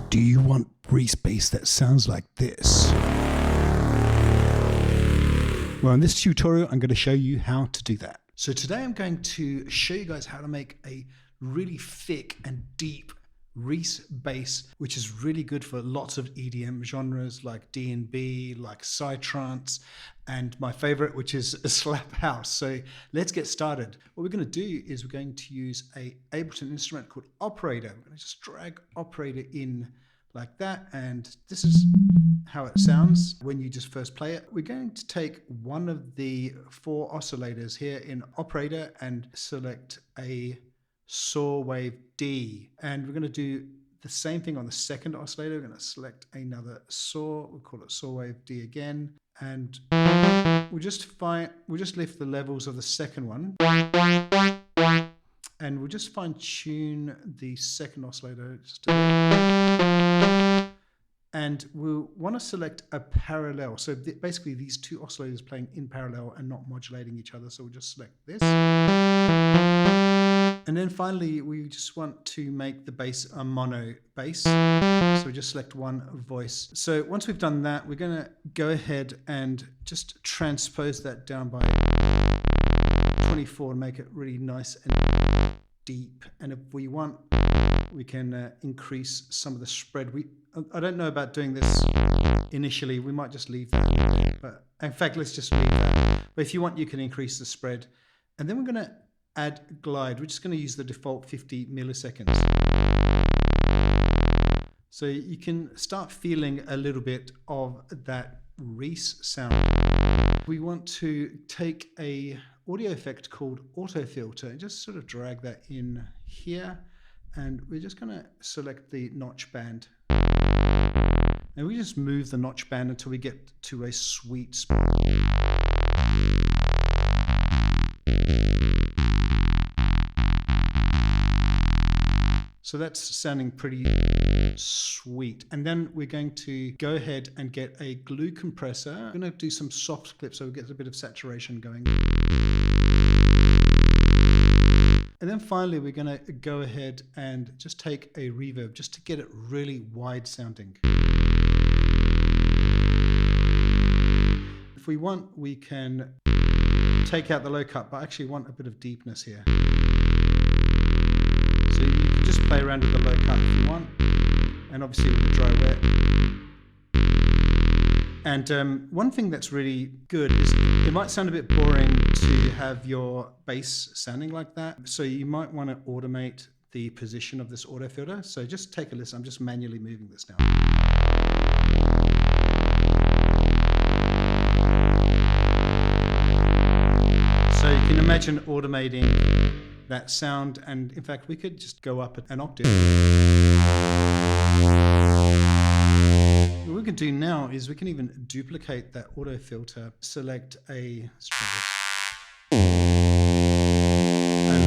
Do you want Reese bass that sounds like this? Well, in this tutorial, I'm going to show you how to do that. So today I'm going to show you guys how to make a really thick and deep Reese bass, which is really good for lots of EDM genres like DNB, like psytrance, and my favorite, which is Slaphouse. So let's get started. What we're going to do is we're going to use a Ableton instrument called Operator. We're going to just drag Operator in like that, and this is how it sounds when you just first play it. We're going to take one of the 4 oscillators here in Operator and select a saw wave D, and we're going to do the same thing on the second oscillator. We're going to select another saw, we'll call it saw wave D again, and we'll just lift the levels of the second one, and we'll just fine tune the second oscillator and we'll want to select a parallel. So basically these 2 oscillators playing in parallel and not modulating each other. So we'll just select this. And then finally, we just want to make the bass a mono bass. So we just select one voice. So once we've done that, we're going to go ahead and just transpose that down by 24 and make it really nice and deep. And if we want, we can increase some of the spread. I don't know about doing this initially. We might just leave that a little bit, but in fact, let's just leave that. But if you want, you can increase the spread. And then we're going to add glide. We're just going to use the default 50 milliseconds. So you can start feeling a little bit of that Reese sound. We want to take a audio effect called auto filter and just sort of drag that in here. And we're just going to select the notch band. And we just move the notch band until we get to a sweet spot. So that's sounding pretty sweet. And then we're going to go ahead and get a glue compressor. We're going to do some soft clips so we get a bit of saturation going. And then finally, we're going to go ahead and just take a reverb just to get it really wide sounding. If we want, we can take out the low cut, but I actually want a bit of deepness here. So you can just play around with the low cut if you want, and obviously with the dry wet. And one thing that's really good is it might sound a bit boring to have your bass sounding like that. So you might want to automate the position of this auto filter. So just take a listen. I'm just manually moving this now. So you can imagine automating that sound, and in fact we could just go up an octave. What we can do now is we can even duplicate that auto filter, select a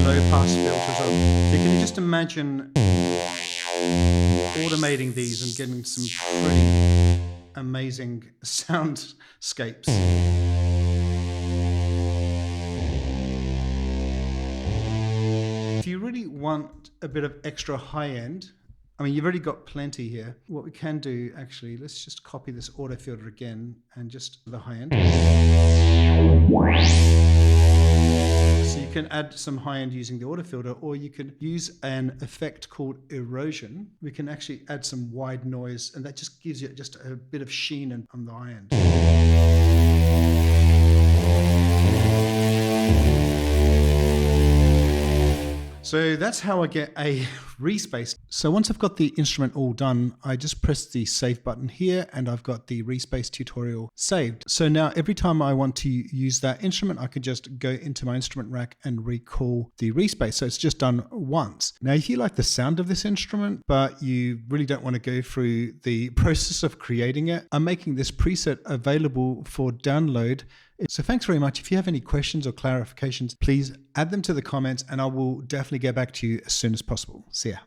low pass filter. So you can just imagine automating these and getting some pretty amazing soundscapes. If you really want a bit of extra high end, I mean, you've already got plenty here. What we can do, actually, let's just copy this auto filter again and just the high end. So you can add some high end using the auto filter, or you can use an effect called erosion. We can actually add some white noise, and that just gives you just a bit of sheen on the high end. So that's how I get a Reese bass. So once I've got the instrument all done, I just press the save button here and I've got the Reese bass tutorial saved. So now every time I want to use that instrument, I can just go into my instrument rack and recall the Reese bass. So it's just done once. Now, if you like the sound of this instrument, but you really don't want to go through the process of creating it, I'm making this preset available for download. So thanks very much. If you have any questions or clarifications, please add them to the comments and I will definitely get back to you as soon as possible. See ya.